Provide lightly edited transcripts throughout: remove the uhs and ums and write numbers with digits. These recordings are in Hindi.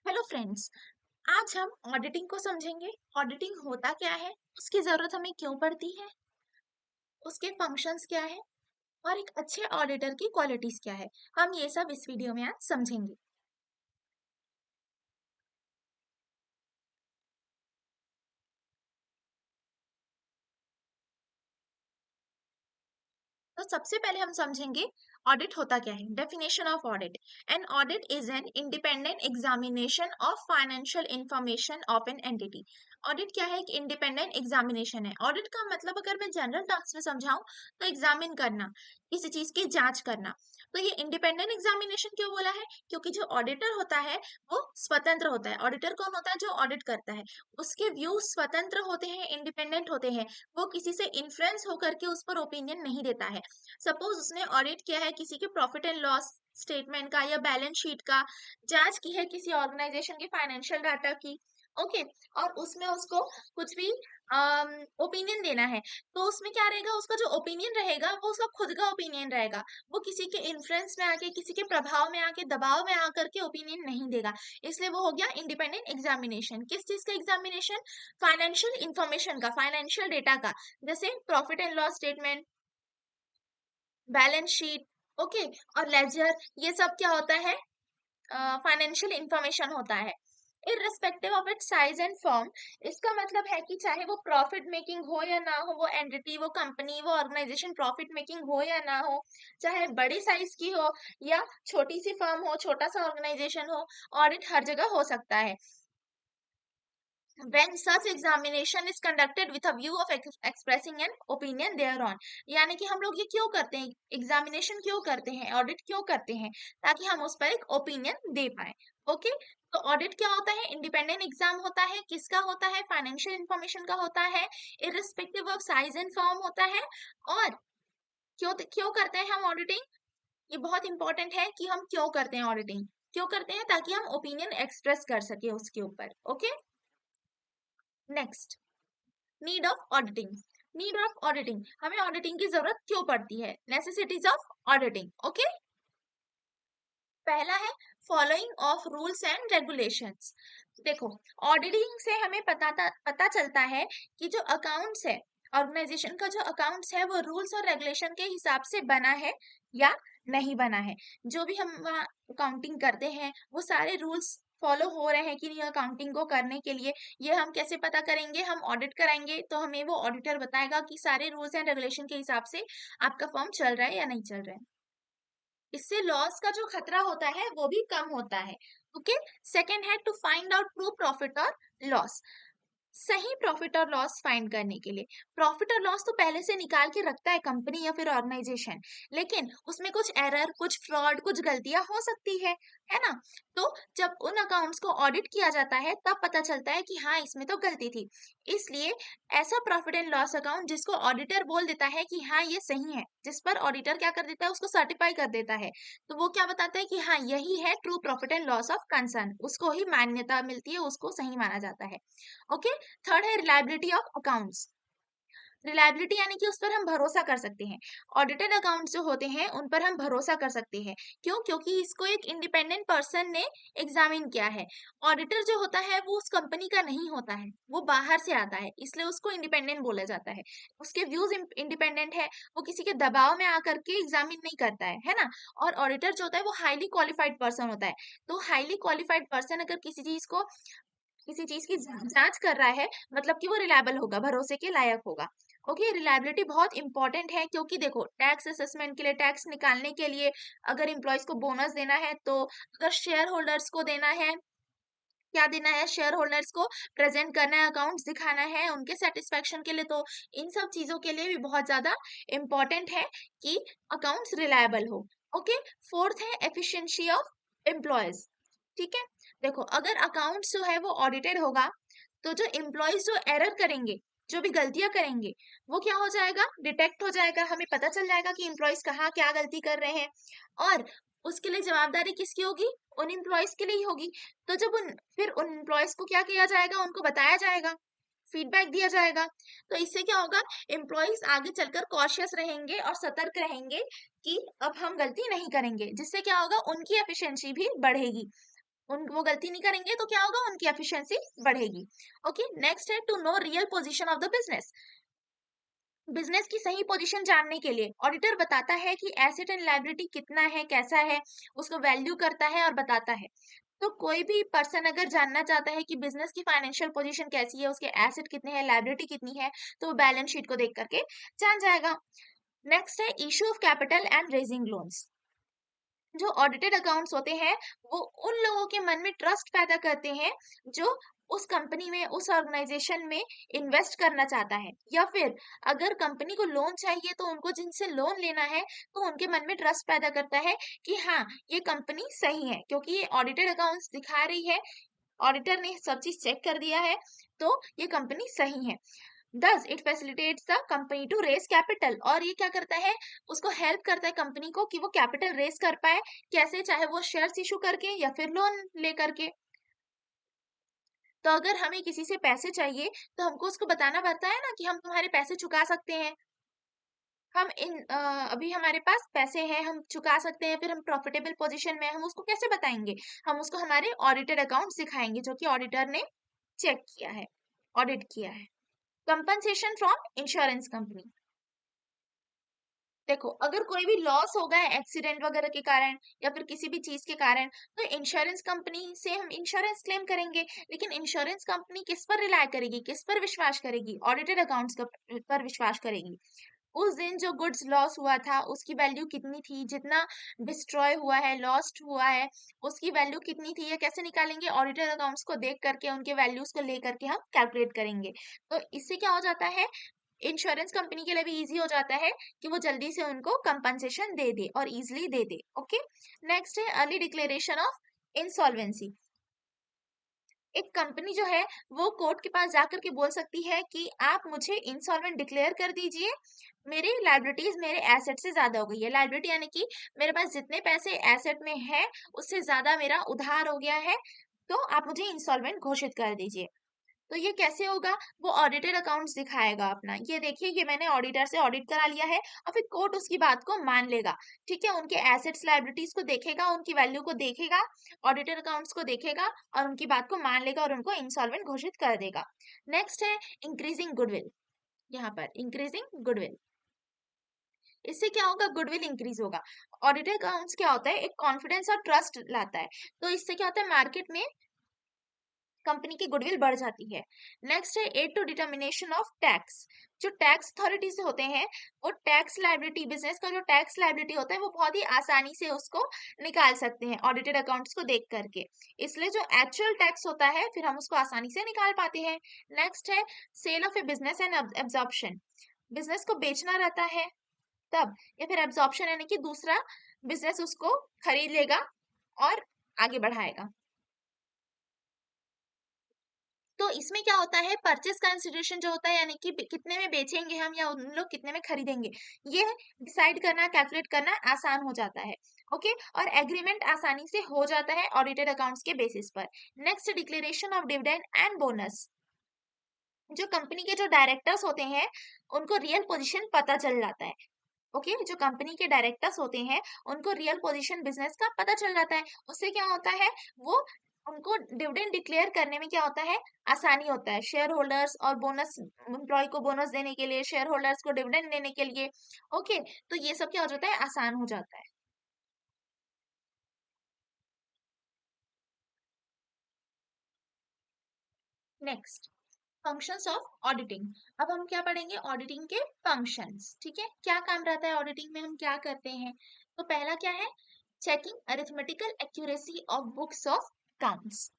Hello friends. आज हम ऑडिटिंग को समझेंगे। ऑडिटिंग होता क्या है, उसकी जरूरत हमें क्यों पड़ती है, उसके फंक्शंस क्या है और एक अच्छे ऑडिटर की क्वालिटीज क्या है। हम ये सब इस वीडियो में आज समझेंगे। तो सबसे पहले हम समझेंगे ऑडिट होता क्या है। Definition of audit: an audit is an independent examination of financial information of an entity. Audit क्या है? एक इंडिपेंडेंट एग्जामिनेशन है। ऑडिट का मतलब अगर मैं जनरल टर्म्स में समझाऊं तो एग्जामिन करना, किसी चीज की जांच करना। तो ये इंडिपेंडेंट एग्जामिनेशन क्यों बोला है? क्योंकि जो ऑडिटर होता है वो स्वतंत्र होता है। ऑडिटर कौन होता है? जो ऑडिट करता है। उसके व्यूज स्वतंत्र होते हैं, इंडिपेंडेंट होते हैं। वो किसी से इन्फ्लुएंस होकर के उस पर ओपिनियन नहीं देता है। सपोज उसने ऑडिट किया है किसी के प्रॉफिट एंड लॉस स्टेटमेंट का या बैलेंस शीट का, जांच की है किसी ऑर्गेनाइजेशन की फाइनेंशियल डाटा की, ओके, और उसमें उसको कुछ भी ओपिनियन देना है। तो उसमें क्या रहेगा? उसका जो ओपिनियन रहेगा वो उसका खुद का ओपिनियन रहेगा। वो किसी के इन्फ्लुएंस में आके, किसी के प्रभाव में आके, दबाव में आकर के ओपिनियन नहीं देगा। इसलिए वो हो गया इंडिपेंडेंट एग्जामिनेशन। किस चीज का एग्जामिनेशन? फाइनेंशियल इंफॉर्मेशन का, फाइनेंशियल डेटा का। जैसे profit and loss statement, balance sheet, okay, और लेजर, ये सब क्या होता है? फाइनेंशियल इंफॉर्मेशन होता है। Irrespective of its size and form, इसका मतलब है कि चाहे वो प्रॉफिट मेकिंग हो या ना हो, वो एंटिटी, वो कंपनी, वो ऑर्गेनाइजेशन प्रॉफिट मेकिंग हो या ना हो, चाहे बड़ी साइज की हो या छोटी सी फर्म हो, छोटा सा ऑर्गेनाइजेशन हो, ऑडिट हर जगह हो सकता है। when such examination is conducted with a view of expressing an opinion thereon। यानी कि हम लोग ये क्यों करते हैं, एग्जामिनेशन क्यों करते हैं, ऑडिट क्यों करते हैं? ताकि हम उस पर एक ओपिनियन दे पाए। ओके, तो ऑडिट क्या होता है? इंडिपेंडेंट एग्जाम होता है। किसका होता है? फाइनेंशियल इंफॉर्मेशन का होता है। Irrespective of size and form होता है। और क्यों क्यों करते हैं हम ऑडिटिंग? ये बहुत इंपॉर्टेंट है कि हम क्यों करते हैं ऑडिटिंग। क्यों करते हैं? ताकि हम ओपिनियन एक्सप्रेस कर सके उसके ऊपर। Okay, next, need of auditing. Need of auditing, हमें ऑडिटिंग की जरूरत क्यों पड़ती है? Necessities of auditing. ओके, पहला है following of rules and regulations. देखो, ऑडिटिंग से हमें पता चलता है कि जो अकाउंट्स है, ऑर्गेनाइजेशन का जो अकाउंट्स है, वो रूल्स और रेगुलेशन के हिसाब से बना है या नहीं बना है। जो भी हम वहाँ अकाउंटिंग करते हैं वो सारे रूल्स फॉलो हो रहे हैं कि नहीं अकाउंटिंग को करने के लिए। ये हम कैसे पता करेंगे? हम ऑडिट कराएंगे तो हमें वो ऑडिटर बताएगा कि सारे रूल्स एंड रेगुलेशन के हिसाब से आपका फर्म चल रहा है या नहीं चल रहा है। इससे लॉस का जो खतरा होता है वो भी कम होता है। ओके, सेकेंड है to find out true profit और लॉस। सही प्रॉफिट और लॉस फाइंड करने के लिए, प्रॉफिट और लॉस तो पहले से निकाल के रखता है कंपनी या फिर ऑर्गेनाइजेशन, लेकिन उसमें कुछ एरर, कुछ फ्रॉड, कुछ गलतियां हो सकती है ना? तो जब उन अकाउंट्स को ऑडिट किया जाता है तब पता चलता है कि हाँ, इसमें तो गलती थी। इसलिए ऐसा प्रॉफिट एंड लॉस अकाउंट जिसको ऑडिटर बोल देता है कि हाँ ये सही है, जिस पर ऑडिटर क्या कर देता है? उसको सर्टिफाई कर देता है। तो वो क्या बताता है कि हाँ यही है true profit and loss of concern, उसको ही मान्यता मिलती है, उसको सही माना जाता है। ओके, थर्ड है रिलायबिलिटी ऑफ अकाउंट्स। रिलायबिलिटी यानी कि उस पर हम भरोसा कर सकते हैं। ऑडिटेड अकाउंट्स जो होते हैं उन पर हम भरोसा कर सकते हैं। क्यों? क्योंकि इसको एक इंडिपेंडेंट पर्सन ने एग्जामिन किया है। ऑडिटर जो होता है वो उस कंपनी का नहीं होता है, वो बाहर से आता है, इसलिए उसको इंडिपेंडेंट बोला जाता है। उसके व्यूज इंडिपेंडेंट है, वो किसी के दबाव में आकर के एग्जामिन नहीं करता है ना? और ऑडिटर जो होता है वो हाईली क्वालिफाइड पर्सन होता है। तो हाईली क्वालिफाइड पर्सन अगर किसी चीज की जांच कर रहा है, मतलब कि वो रिलायबल होगा, भरोसे के लायक होगा। ओके, रिलायबिलिटी बहुत इंपॉर्टेंट है क्योंकि देखो, टैक्स असेसमेंट के लिए, टैक्स निकालने के लिए, अगर एम्प्लॉयज को बोनस देना है, तो अगर शेयर होल्डर्स को देना है, क्या देना है? शेयर होल्डर्स को प्रेजेंट करना है, अकाउंट्स दिखाना है उनके सेटिस्फेक्शन के लिए। तो इन सब चीजों के लिए भी बहुत ज्यादा इंपॉर्टेंट है कि अकाउंट्स रिलायबल हो। ओके, फोर्थ है एफिशिएंसी ऑफ एम्प्लॉयज। ठीक है, देखो, अगर अकाउंट्स जो है वो ऑडिटेड होगा तो जो एम्प्लॉयज जो एरर करेंगे, जो भी गलतियां करेंगे, वो क्या हो जाएगा? डिटेक्ट हो जाएगा। हमें पता चल जाएगा कि एम्प्लॉयज कहाँ क्या गलती कर रहे हैं, और उसके लिए जवाबदारी किसकी होगी? उन एम्प्लॉयज के लिए ही होगी। तो जब फिर उन एम्प्लॉयज को क्या किया जाएगा? उनको बताया जाएगा, फीडबैक दिया जाएगा। तो इससे क्या होगा? एम्प्लॉयज आगे चलकर कॉशियस रहेंगे और सतर्क रहेंगे कि अब हम गलती नहीं करेंगे, जिससे क्या होगा? उनकी एफिशिएंसी भी बढ़ेगी। वो गलती नहीं करेंगे तो क्या होगा, उनकी एफिशिएंसी बढ़ेगी। ओके, नेक्स्ट है to know real position of the business. Business की सही पोजीशन जानने के लिए ऑडिटर बताता है कि एसेट एंड लायबिलिटी कितना है, कैसा है, उसको वैल्यू करता है और बताता है। तो कोई भी पर्सन अगर जानना चाहता है कि बिजनेस की फाइनेंशियल पोजीशन कैसी है, उसके एसेट कितने हैं, लायबिलिटी कितनी है, तो वो बैलेंस शीट को देख करके जान जाएगा। नेक्स्ट है issue of capital and raising loans. जो ऑडिटेड अकाउंट्स होते हैं वो उन लोगों के मन में ट्रस्ट पैदा करते हैं जो उस कंपनी में, उस ऑर्गेनाइजेशन में इन्वेस्ट करना चाहता है, या फिर अगर कंपनी को लोन चाहिए तो उनको जिनसे लोन लेना है तो उनके मन में ट्रस्ट पैदा करता है कि हाँ, ये कंपनी सही है क्योंकि ये ऑडिटेड अकाउंट्स दिखा रही है, ऑडिटर ने सब चीज चेक कर दिया है, तो ये कंपनी सही है। Thus, it facilitates the company to raise capital। और ये क्या करता है, उसको हेल्प करता है कंपनी को कि वो कैपिटल रेस कर पाए, कैसे, चाहे वो शेयर्स इशू करके या फिर लोन ले करके। तो अगर हमें किसी से पैसे चाहिए तो हमको उसको बताना पड़ता है ना कि हम तुम्हारे पैसे चुका सकते हैं, अभी हमारे पास पैसे हैं, हम चुका सकते हैं, फिर हम प्रॉफिटेबल पोजीशन में हैं, हम उसको कैसे बताएंगे, हम उसको हमारे ऑडिटेड अकाउंट्स दिखाएंगे जो कि ऑडिटर ने चेक किया है, ऑडिट किया है। Compensation from insurance company. देखो, अगर कोई भी लॉस हो गया एक्सीडेंट वगैरह के कारण या फिर किसी भी चीज के कारण, तो इंश्योरेंस कंपनी से हम इंश्योरेंस क्लेम करेंगे। लेकिन इंश्योरेंस कंपनी किस पर रिलाय करेगी, किस पर विश्वास करेगी, ऑडिटेड अकाउंट्स पर विश्वास करेगी। उस दिन जो गुड्स लॉस हुआ था उसकी वैल्यू कितनी थी, जितना डिस्ट्रॉय हुआ है, लॉस्ट हुआ है, उसकी वैल्यू कितनी थी, ये कैसे निकालेंगे, ऑडिटेड अकाउंट्स को देख करके, उनके वैल्यूज को लेकर के हम कैलकुलेट करेंगे। तो इससे क्या हो जाता है, इंश्योरेंस कंपनी के लिए भी इजी हो जाता है कि वो जल्दी से उनको कंपनसेशन दे दे और इजिली दे दे। ओके, नेक्स्ट है अर्ली डिक्लेरेशन ऑफ इंसॉल्वेंसी। एक कंपनी जो है वो कोर्ट के पास जाकर के बोल सकती है कि आप मुझे इंसॉल्वेंट डिक्लेयर कर दीजिए, मेरी लाइबिलिटीज मेरे एसेट से ज्यादा हो गई है। लाइबिलिटी यानी कि मेरे पास जितने पैसे एसेट में है उससे ज्यादा मेरा उधार हो गया है, तो आप मुझे इंसॉल्वेंट घोषित कर दीजिए। तो ये कैसे होगा, वो ऑडिटेड अकाउंट्स दिखाएगा अपना, ये देखिए कि मैंने ऑडिटर से ऑडिट करा लिया है, और फिर कोर्ट उसकी बात को मान लेगा। ठीक है, उनके एसेट्स लायबिलिटीज को देखेगा, उनकी वैल्यू को देखेगा, ऑडिटेड अकाउंट्स को देखेगा और उनकी बात को मान लेगा और उनको इंसॉल्वेंट घोषित कर देगा। नेक्स्ट है इंक्रीजिंग गुडविल। यहाँ पर इंक्रीजिंग गुडविल, इससे क्या होगा, गुडविल इंक्रीज होगा। ऑडिटेड अकाउंट्स क्या होता है, एक कॉन्फिडेंस और ट्रस्ट लाता है, तो इससे क्या होता है, मार्केट में कंपनी की गुडविल बढ़ जाती है। नेक्स्ट है aid to determination of tax. जो टैक्स अथॉरिटी से होते हैं वो टैक्स लायबिलिटी, बिजनेस का जो टैक्स लायबिलिटी होता है वो बहुत ही आसानी से उसको निकाल सकते हैं ऑडिटेड अकाउंट्स को देख करके, इसलिए जो एक्चुअल टैक्स होता है फिर हम उसको आसानी से निकाल पाते हैं। नेक्स्ट है sale of a business and absorption. Business को बेचना रहता है तब, या फिर एब्जॉर्प्शन यानी कि दूसरा बिजनेस उसको खरीद लेगा और आगे बढ़ाएगा। तो इसमें क्या होता है, परचेस कंसिडरेशन जो होता है यानी कि कितने में बेचेंगे हम या उन लोग कितने में खरीदेंगे, ये डिसाइड करना, कैलकुलेट करना आसान हो जाता है। ओके, और एग्रीमेंट आसानी से हो जाता है ऑडिटेड अकाउंट्स के बेसिस पर। Next, declaration of dividend and bonus. जो कंपनी के जो डायरेक्टर्स होते हैं उनको रियल पोजीशन पता चल जाता है। ओके, जो कंपनी के डायरेक्टर्स होते हैं उनको रियल पोजीशन बिजनेस का पता चल जाता है। उससे क्या होता है, वो उनको डिविडेंड डिक्लेयर करने में क्या होता है, आसानी होता है, शेयर होल्डर्स और बोनस, एम्प्लॉय को बोनस देने के लिए, शेयर होल्डर्स को डिविडेंड देने के लिए। ओके, तो ये सब क्या हो जाता है, आसान हो जाता है। Next, functions of auditing. अब हम क्या पढ़ेंगे, ऑडिटिंग के फंक्शंस। ठीक है, क्या काम रहता है ऑडिटिंग में, हम क्या करते हैं। तो पहला क्या है, checking arithmetical accuracy of books of accounts.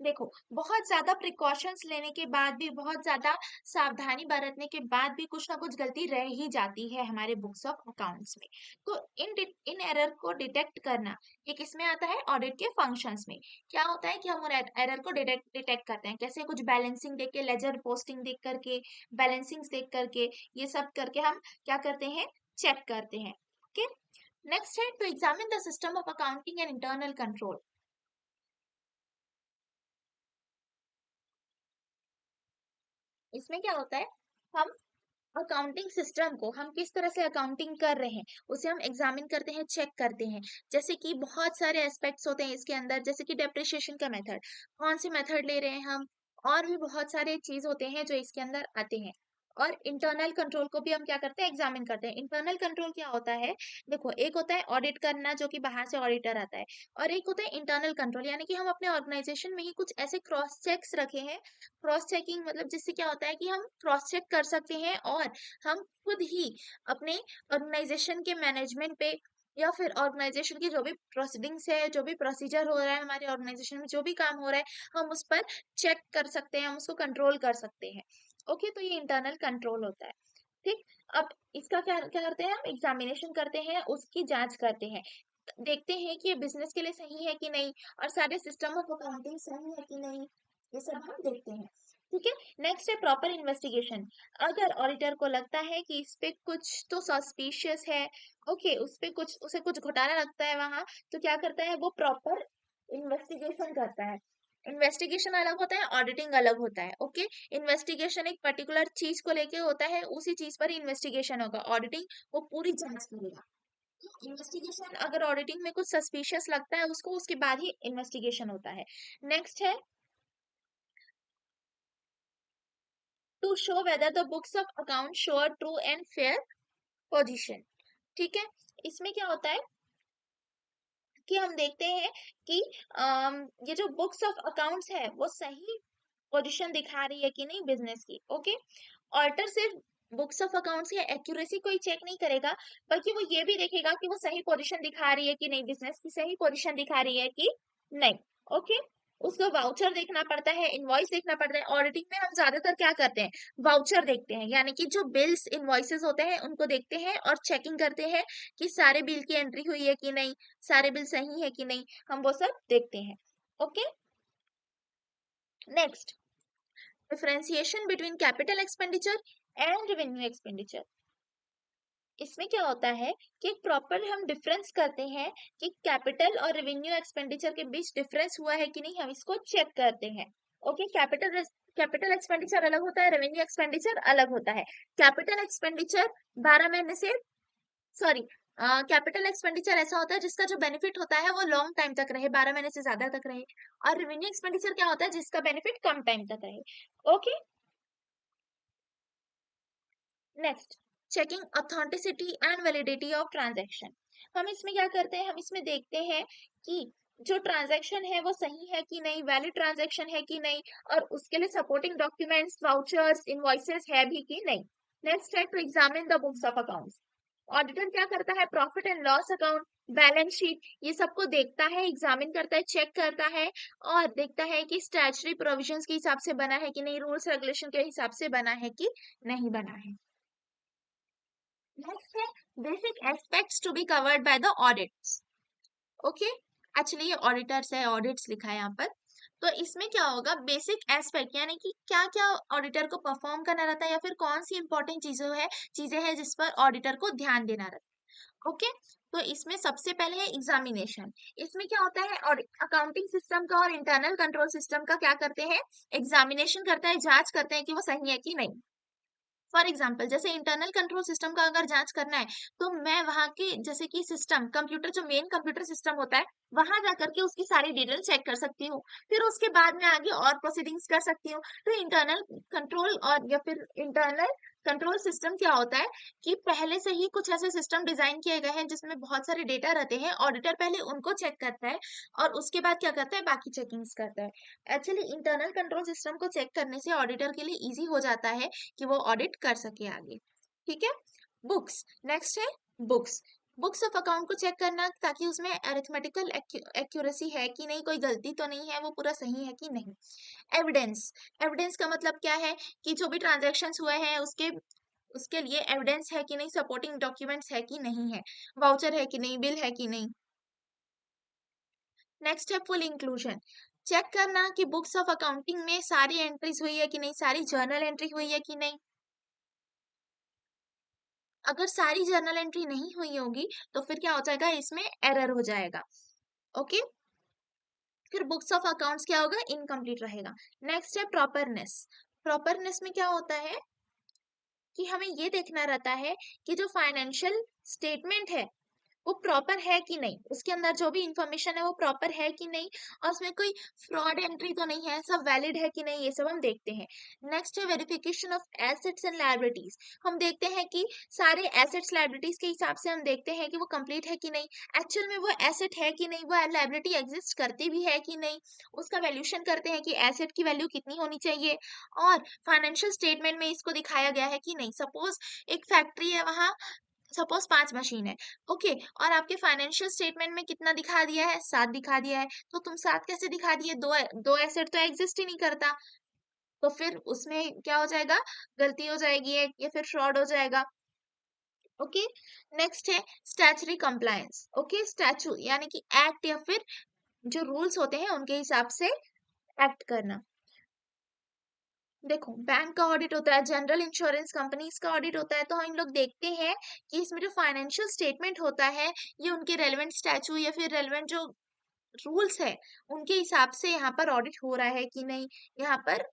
देखो, बहुत ज्यादा प्रिकॉशंस लेने के बाद भी, बहुत ज्यादा सावधानी बरतने के बाद भी कुछ ना कुछ गलती रह ही जाती है हमारे बुक्स ऑफ अकाउंट्स में। तो इन एरर को डिटेक्ट करना, ये किसमें आता है, ऑडिट के फंक्शंस में। क्या होता है कि हम उन एरर को डिटेक्ट करते हैं, कैसे, कुछ बैलेंसिंग देख के, लेजर पोस्टिंग देख करके, बैलेंसिंग देख करके, ये सब करके हम क्या करते हैं, चेक करते हैं। ओके, नेक्स्ट है to examine the system of accounting and internal control. इसमें क्या होता है, हम अकाउंटिंग सिस्टम को हम किस तरह से अकाउंटिंग कर रहे हैं उसे हम एग्जामिन करते हैं, चेक करते हैं। जैसे कि बहुत सारे एस्पेक्ट्स होते हैं इसके अंदर, जैसे कि डेप्रिसिएशन का मेथड, कौन से मेथड ले रहे हैं हम, और भी बहुत सारे चीज होते हैं जो इसके अंदर आते हैं। और इंटरनल कंट्रोल को भी हम क्या करते हैं, एग्जामिन करते हैं। इंटरनल कंट्रोल क्या होता है, देखो एक होता है ऑडिट करना जो कि बाहर से ऑडिटर आता है, और एक होता है इंटरनल कंट्रोल, यानी कि हम अपने ऑर्गेनाइजेशन में ही कुछ ऐसे क्रॉस चेक्स रखे हैं। क्रॉस चेकिंग मतलब जिससे क्या होता है कि हम क्रॉस चेक कर सकते हैं, और हम खुद ही अपने ऑर्गेनाइजेशन के मैनेजमेंट पे या फिर ऑर्गेनाइजेशन की जो भी प्रोसीडिंग्स है, जो भी प्रोसीजर हो रहा है हमारे ऑर्गेनाइजेशन में, जो भी काम हो रहा है, हम उस पर चेक कर सकते हैं, हम उसको कंट्रोल कर सकते हैं। ओके, तो ये इंटरनल कंट्रोल होता है। ठीक। अब इसका क्या क्या करते हैं, हम एग्जामिनेशन करते हैं, उसकी जांच करते हैं, देखते हैं कि ये बिजनेस के लिए सही है कि नहीं, और सारे सिस्टम ऑफ अकाउंटिंग सही है कि नहीं, ये सब हम देखते हैं। ठीक है। नेक्स्ट है प्रॉपर इन्वेस्टिगेशन। अगर ऑडिटर को लगता है कि इस पे कुछ तो सस्पिशियस है, ओके, उस पे कुछ, उसे कुछ घोटाला लगता है वहां, तो क्या करता है, वो प्रॉपर इन्वेस्टिगेशन करता है। इन्वेस्टिगेशन अलग होता है, ऑडिटिंग अलग होता है। ओके। इन्वेस्टिगेशन एक पर्टिकुलर चीज को लेके होता है, उसी चीज पर इन्वेस्टिगेशन होगा। ऑडिटिंग वो पूरी जांच करेगा। इन्वेस्टिगेशन अगर ऑडिटिंग में कुछ सस्पिशियस लगता है उसको, उसके बाद ही इन्वेस्टिगेशन होता है। नेक्स्ट है to show whether the books of account show a true and fair position. ठीक है। इसमें क्या होता है कि हम देखते हैं कि ये जो बुक्स ऑफ अकाउंट्स है वो सही पोजीशन दिखा रही है कि नहीं बिजनेस की। ओके। ऑडिटर सिर्फ बुक्स ऑफ अकाउंट्स की एक्यूरेसी को ही चेक नहीं करेगा, बल्कि वो ये भी देखेगा कि वो सही पोजीशन दिखा रही है कि नहीं, बिजनेस की सही पोजीशन दिखा रही है कि नहीं। ओके। उसको वाउचर देखना पड़ता है, इनवॉइस देखना पड़ता है। ऑडिटिंग में हम ज्यादातर क्या करते हैं, वाउचर देखते हैं, यानी कि जो बिल्स इनवॉइसेस होते हैं उनको देखते हैं और चेकिंग करते हैं कि सारे बिल की एंट्री हुई है कि नहीं, सारे बिल सही है कि नहीं, हम वो सब देखते हैं। Okay. Next, differentiation between capital expenditure and revenue expenditure. इसमें क्या होता है कि प्रॉपर हम डिफरेंस करते हैं कि कैपिटल और रेवेन्यू एक्सपेंडिचर के बीच डिफरेंस हुआ है कि नहीं, हम इसको चेक करते हैं। ओके। कैपिटल एक्सपेंडिचर अलग होता है, रेवेन्यू एक्सपेंडिचर अलग होता है। कैपिटल एक्सपेंडिचर 12 महीने से, सॉरी, कैपिटल एक्सपेंडिचर ऐसा होता है जिसका जो बेनिफिट होता है वो लॉन्ग टाइम तक रहे, 12 महीने से ज्यादा तक रहे। और रेवेन्यू एक्सपेंडिचर क्या होता है, जिसका बेनिफिट कम टाइम तक रहे। Okay. Next, checking authenticity and validity of transaction. हम इसमें क्या करते हैं, हम इसमें देखते हैं कि जो ट्रांजैक्शन है वो सही है कि नहीं, वैलिड ट्रांजैक्शन है कि नहीं, और उसके लिए सपोर्टिंग डॉक्यूमेंट्स, वाउचर्स, इनवॉइसेस है भी कि नहीं। नेक्स्ट है to examine the books of accounts. Auditor क्या करता है, profit and loss account, balance sheet, ये सबको देखता है, एग्जामिन करता है, चेक करता है, और देखता है कि स्टैट्यूटरी प्रोविजंस के हिसाब से बना है कि नहीं, रूल्स रेगुलेशन के हिसाब से बना है कि नहीं बना है। नेक्स्ट है basic aspects to be covered by the audits. Okay. Actually ये ऑडिटर्स है, ऑडिट्स लिखा है यहाँ पर। तो इसमें क्या होगा, बेसिक एस्पेक्ट यानी कि क्या क्या ऑडिटर को परफॉर्म करना रहता है, या फिर कौन सी इंपॉर्टेंट चीजें हैं जिस पर ऑडिटर को ध्यान देना रहता है। ओके। तो इसमें सबसे पहले है एग्जामिनेशन। इसमें क्या होता है, और अकाउंटिंग सिस्टम का और इंटरनल कंट्रोल सिस्टम का क्या करते हैं, एग्जामिनेशन करता है, जांच करते हैं कि वो सही है कि नहीं। फॉर एग्जाम्पल, जैसे इंटरनल कंट्रोल सिस्टम का अगर जांच करना है, तो मैं वहां के जैसे कि सिस्टम कंप्यूटर, जो मेन कंप्यूटर सिस्टम होता है, वहां जाकर के उसकी सारी डिटेल चेक कर सकती हूँ। फिर उसके बाद में आगे और प्रोसीडिंग्स कर सकती हूँ। तो इंटरनल कंट्रोल और या फिर इंटरनल कंट्रोल सिस्टम क्या होता है कि पहले से ही कुछ ऐसे सिस्टम डिजाइन किए गए हैं जिसमें बहुत सारे डेटा रहते हैं। ऑडिटर पहले उनको चेक करता है, और उसके बाद क्या करता है, बाकी चेकिंग्स करता है। एक्चुअली इंटरनल कंट्रोल सिस्टम को चेक करने से ऑडिटर के लिए इजी हो जाता है कि वो ऑडिट कर सके आगे। ठीक है। बुक्स, नेक्स्ट है बुक्स। बुक्स ऑफ अकाउंट को चेक करना ताकि उसमें अरिथमेटिकल एक्यूरेसी है कि नहीं, कोई गलती तो नहीं है, वो पूरा सही है कि नहीं। एविडेंस, एविडेंस का मतलब क्या है कि जो भी ट्रांजैक्शंस हुए हैं उसके उसके लिए एविडेंस है कि नहीं, सपोर्टिंग डॉक्यूमेंट्स है कि नहीं है, वाउचर है कि नहीं, बिल है कि नहीं। नेक्स्ट है फुल इंक्लूजन। चेक करना कि बुक्स ऑफ अकाउंटिंग में सारी एंट्रीज हुई है कि नहीं, सारी जर्नल एंट्री हुई है कि नहीं। अगर सारी जर्नल एंट्री नहीं हुई होगी तो फिर क्या हो जाएगा, इसमें एरर हो जाएगा। ओके। फिर बुक्स ऑफ अकाउंट्स क्या होगा, इनकम्प्लीट रहेगा। नेक्स्ट है प्रॉपरनेस। प्रॉपरनेस में क्या होता है कि हमें ये देखना रहता है कि जो फाइनेंशियल स्टेटमेंट है वो प्रॉपर है कि नहीं, उसके अंदर जो भी इंफॉर्मेशन है वो प्रॉपर है कि नहीं, और उसमें कोई फ्रॉड एंट्री तो नहीं है, सब वैलिड है कि नहीं, ये सब हम देखते हैं। नेक्स्ट है verification of assets and liabilities. हम देखते हैं कि सारे एसेट्स लायबिलिटीज के हिसाब से हम देखते हैं कि वो कंप्लीट है कि नहीं, एक्चुअल में वो एसेट है कि नहीं, वो लायबिलिटी एग्जिस्ट करती भी है कि नहीं, उसका वैल्यूएशन करते हैं कि एसेट की वैल्यू कितनी होनी चाहिए, और फाइनेंशियल स्टेटमेंट में इसको दिखाया गया है कि नहीं। सपोज एक फैक्ट्री है, वहां सपोज 5 मशीन है, ओके, और आपके फाइनेंशियल स्टेटमेंट में कितना दिखा दिया है, 7 दिखा दिया है, तो तुम 7 कैसे दिखा दिए, दो एसेट तो एग्जिस्ट ही नहीं करता, तो फिर उसमें क्या हो जाएगा, गलती हो जाएगी एक, या फिर फ्रॉड हो जाएगा। ओके, नेक्स्ट है स्टैचुटरी कंप्लायंस। ओके, स्टैचू यानी कि एक्ट या फिर जो रूल्स होते हैं उनके हिसाब से एक्ट करना। देखो, बैंक का ऑडिट होता है, जनरल इंश्योरेंस कंपनीज का ऑडिट होता है, तो हम लोग देखते हैं कि इसमें जो फाइनेंशियल स्टेटमेंट होता है ये उनके रेलेवेंट स्टैचू या फिर रेलेवेंट जो रूल्स है उनके हिसाब से यहाँ पर ऑडिट हो रहा है कि नहीं, यहाँ पर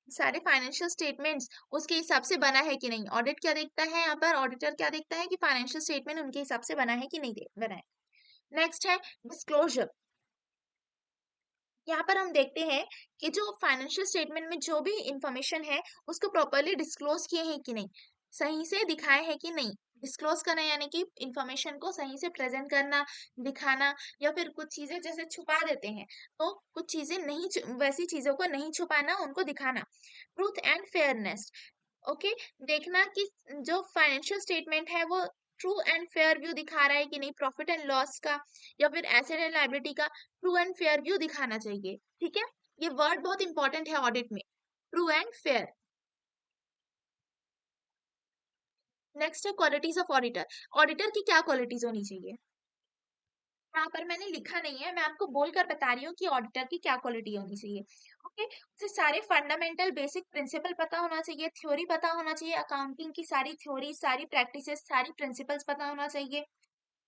सारे फाइनेंशियल स्टेटमेंट्स उसके हिसाब से बना है कि नहीं। ऑडिट क्या देखता है, यहाँ पर ऑडिटर क्या देखता है कि फाइनेंशियल स्टेटमेंट उनके हिसाब से बना है कि नहीं बना है। नेक्स्ट है डिस्क्लोजर। यहाँ पर हम देखते हैं कि जो फाइनेंशियल स्टेटमेंट में जो भी इंफॉर्मेशन है उसको प्रॉपरली डिस्क्लोज किए हैं कि नहीं, सही से दिखाए हैं कि नहीं। डिस्क्लोज करना यानी कि इंफॉर्मेशन को सही से प्रेजेंट करना, दिखाना, या फिर कुछ चीजें जैसे छुपा देते हैं तो कुछ चीजें नहीं वैसी चीजों को नहीं छुपाना, उनको दिखाना। Truth and fairness. ओके, देखना कि जो फाइनेंशियल स्टेटमेंट है वो ट्रू एंड फेयर व्यू दिखा रहा है कि नहीं, प्रॉफिट एंड लॉस का या फिर एसेट एंड लायबिलिटी का ट्रू एंड फेयर व्यू दिखाना चाहिए। ठीक है, ये वर्ड बहुत इंपॉर्टेंट है ऑडिट में, ट्रू एंड फेयर। नेक्स्ट है क्वालिटीज ऑफ ऑडिटर। ऑडिटर की क्या क्वालिटीज होनी चाहिए, यहाँ पर मैंने लिखा नहीं है, मैं आपको बोलकर बता रही हूँ कि ऑडिटर की क्या क्वालिटी होनी चाहिए। ओके, उसे सारे फंडामेंटल बेसिक प्रिंसिपल पता होना चाहिए, थ्योरी पता होना चाहिए, अकाउंटिंग की सारी थ्योरी, सारी प्रैक्टिसेस, सारी प्रिंसिपल्स पता होना चाहिए,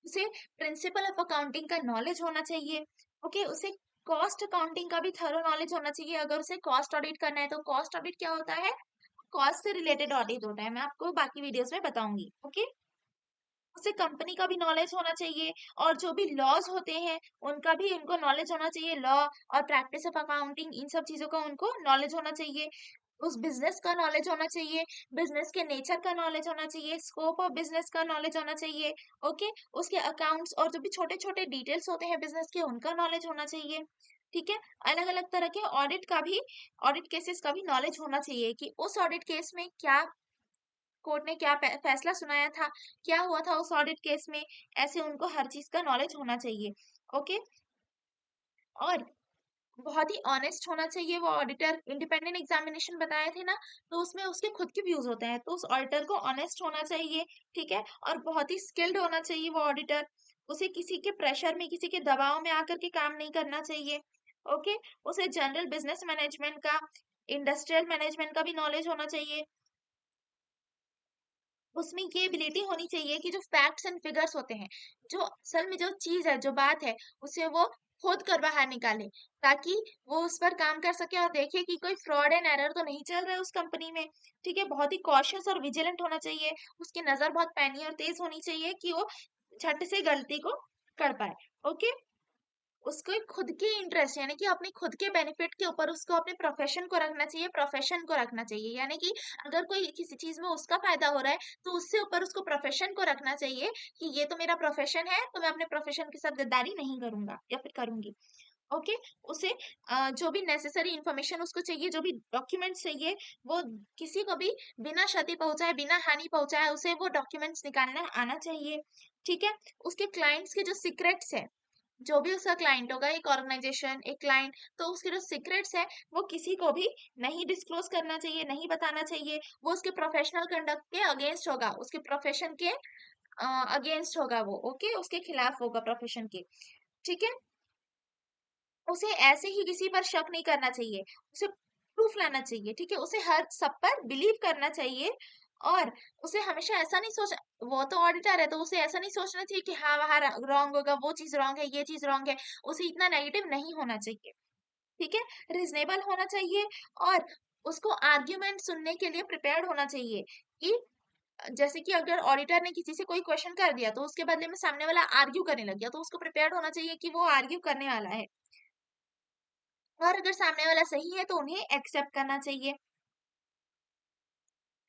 उसे प्रिंसिपल ऑफ अकाउंटिंग का नॉलेज होना चाहिए। ओके, उसे कॉस्ट अकाउंटिंग का भी थरो नॉलेज होना चाहिए। अगर उसे कॉस्ट ऑडिट करना है तो कॉस्ट ऑडिट क्या होता है, कॉस्ट से रिलेटेड ऑडिट होता है, मैं आपको बाकी वीडियोस में बताऊंगी। ओके, उसे कंपनी का भी नॉलेज होना चाहिए, और जो भी लॉज होते हैं उनका भी उनको नॉलेज होना चाहिए, लॉ और प्रैक्टिस ऑफ अकाउंटिंग, इन सब चीजों का उनको नॉलेज होना चाहिए। उस बिजनेस का नॉलेज होना चाहिए, बिजनेस के नेचर का नॉलेज होना चाहिए, स्कोप ऑफ बिजनेस का नॉलेज होना चाहिए। ओके, उसके अकाउंट्स और जो भी छोटे छोटे डिटेल्स होते हैं बिजनेस के उनका नॉलेज होना चाहिए। ठीक है, अलग अलग तरह के ऑडिट का भी, ऑडिट केसेस का भी नॉलेज होना चाहिए कि उस ऑडिट केस में क्या कोर्ट ने क्या फैसला सुनाया था, क्या हुआ था उस ऑडिट केस में, ऐसे उनको हर चीज का नॉलेज होना चाहिए। ओके, और बहुत ही ऑनेस्ट होना चाहिए वो ऑडिटर। इंडिपेंडेंट एग्जामिनेशन बताए थे ना, तो उसमें उसके खुद के व्यूज होते हैं, तो उस ऑडिटर को ऑनेस्ट होना चाहिए। ठीक है, और बहुत ही स्किल्ड होना चाहिए वो ऑडिटर, उसे किसी के प्रेशर में, किसी के दबाव में आकर के काम नहीं करना चाहिए। ओके, उसे जनरल बिजनेस मैनेजमेंट का, इंडस्ट्रियल मैनेजमेंट का भी नॉलेज होना चाहिए। उसमें ये एबिलिटी होनी चाहिए कि जो फैक्ट्स एंड फिगर्स होते हैं, जो असल में जो चीज है, जो बात है, उसे वो खोद कर बाहर निकाले, ताकि वो उस पर काम कर सके और देखे कि कोई फ्रॉड एंड एरर तो नहीं चल रहा है उस कंपनी में। ठीक है, बहुत ही कॉशियस और विजिलेंट होना चाहिए, उसकी नजर बहुत पैनी और तेज होनी चाहिए कि वो झट से गलती को कर पाए। ओके, उसको एक खुद की इंटरेस्ट यानी कि अपने खुद के बेनिफिट के ऊपर उसको अपने प्रोफेशन को रखना चाहिए, प्रोफेशन को रखना चाहिए, यानी कि अगर कोई किसी चीज में उसका फायदा हो रहा है तो उससे ऊपर उसको प्रोफेशन को रखना चाहिए कि ये तो मेरा प्रोफेशन है, तो मैं अपने प्रोफेशन के साथ गद्दारी नहीं करूंगा या फिर करूंगी। ओके, उसे जो भी नेसेसरी इंफॉर्मेशन उसको चाहिए, जो भी डॉक्यूमेंट्स चाहिए, वो किसी को भी बिना क्षति पहुंचाए, बिना हानि पहुंचाए उसे वो डॉक्यूमेंट्स निकालना आना चाहिए। ठीक है, उसके क्लाइंट्स के जो सीक्रेट्स है, जो भी उसका क्लाइंट होगा, एक ऑर्गेनाइजेशन, एक क्लाइंट, तो उसके जो सीक्रेट्स है वो किसी को भी नहीं डिस्क्लोज करना चाहिए, नहीं बताना चाहिए। वो उसके प्रोफेशनल कंडक्ट के अगेंस्ट होगा, उसके प्रोफेशन के अगेंस्ट होगा वो। ओके, उसके खिलाफ होगा प्रोफेशन के। ठीक है, उसे ऐसे ही किसी पर शक नहीं करना चाहिए, उसे प्रूफ लाना चाहिए। ठीक है, उसे हर सब पर बिलीव करना चाहिए, और उसे हमेशा ऐसा नहीं सोच, वो तो ऑडिटर है तो उसे ऐसा नहीं सोचना चाहिए कि हाँ वहां रॉन्ग होगा, वो चीज रॉन्ग है, ये चीज रॉन्ग है, उसे इतना नेगेटिव नहीं होना चाहिए। ठीक है, रिजनेबल होना चाहिए, और उसको आर्ग्यूमेंट सुनने के लिए प्रिपेयर्ड होना चाहिए कि जैसे कि अगर ऑडिटर ने किसी से कोई क्वेश्चन कर दिया तो उसके बदले में सामने वाला आर्ग्यू करने लग गया, तो उसको प्रिपेयर्ड होना चाहिए कि वो आर्ग्यू करने वाला है। और अगर सामने वाला सही है तो उन्हें एक्सेप्ट करना चाहिए।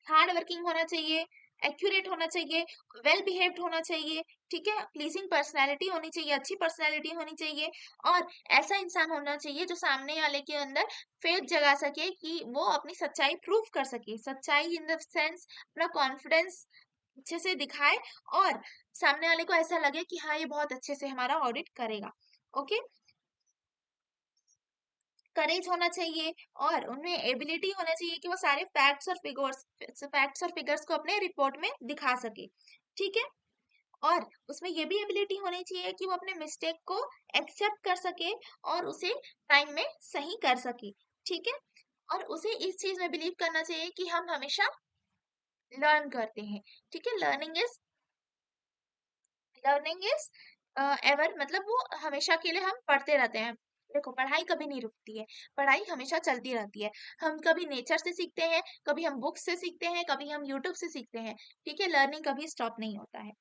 हार्ड वर्किंग होना चाहिए, एक्यूरेट होना चाहिए, वेल बिहेव्ड होना चाहिए, ठीक है, प्लीजिंग पर्सनैलिटी होनी चाहिए, अच्छी पर्सनैलिटी होनी चाहिए, और ऐसा इंसान होना चाहिए जो सामने वाले के अंदर फेथ जगा सके कि वो अपनी सच्चाई प्रूव कर सके, सच्चाई इन द सेंस अपना कॉन्फिडेंस अच्छे से दिखाए, और सामने वाले को ऐसा लगे कि हाँ ये बहुत अच्छे से हमारा ऑडिट करेगा। ओके, करेज होना चाहिए, और उनमें एबिलिटी होना चाहिए कि वो सारे फैक्ट्स और फिगर्स को अपने रिपोर्ट में दिखा सके, ठीक है। और उसमें ये भी एबिलिटी होनी चाहिए कि वो अपने मिस्टेक को एक्सेप्ट कर सके और उसे टाइम में सही कर सके, ठीक है। और उसे इस चीज में बिलीव करना चाहिए कि हम हमेशा लर्न करते हैं, ठीक है। लर्निंग इज एवर, मतलब वो हमेशा के लिए हम पढ़ते रहते हैं। देखो पढ़ाई कभी नहीं रुकती है, पढ़ाई हमेशा चलती रहती है। हम कभी नेचर से सीखते हैं, कभी हम बुक्स से सीखते हैं, कभी हम यूट्यूब से सीखते हैं, ठीक है। लर्निंग कभी स्टॉप नहीं होता है।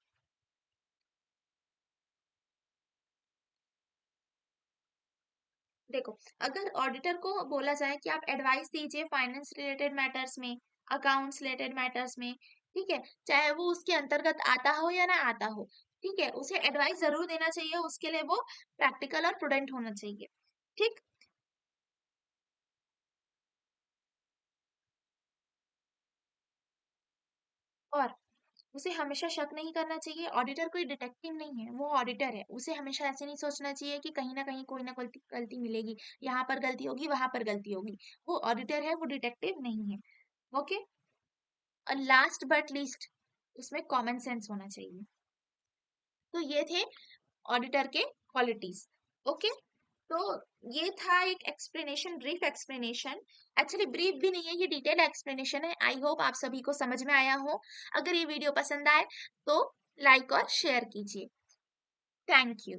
देखो अगर ऑडिटर को बोला जाए कि आप एडवाइस दीजिए फाइनेंस रिलेटेड मैटर्स में, अकाउंट्स रिलेटेड मैटर्स में, ठीक है, चाहे वो उसके अंतर्गत आता हो या ना आता हो, ठीक है, उसे एडवाइस जरूर देना चाहिए, उसके लिए वो प्रैक्टिकल और प्रूडेंट होना चाहिए, ठीक। और उसे हमेशा शक नहीं करना चाहिए, ऑडिटर कोई डिटेक्टिव नहीं है, वो ऑडिटर है। उसे हमेशा ऐसे नहीं सोचना चाहिए कि कहीं ना कहीं कोई ना कोई गलती मिलेगी, यहाँ पर गलती होगी वहां पर गलती होगी। वो ऑडिटर है, वो डिटेक्टिव नहीं है। ओके। और लास्ट बट लीस्ट, उसमें कॉमन सेंस होना चाहिए। तो ये थे ऑडिटर के क्वालिटीज। ओके। तो ये था एक explanation, brief explanation. Actually brief भी नहीं है, ये डिटेल एक्सप्लेनेशन है। आई होप आप सभी को समझ में आया हो। अगर ये वीडियो पसंद आए तो लाइक और शेयर कीजिए। Thank you.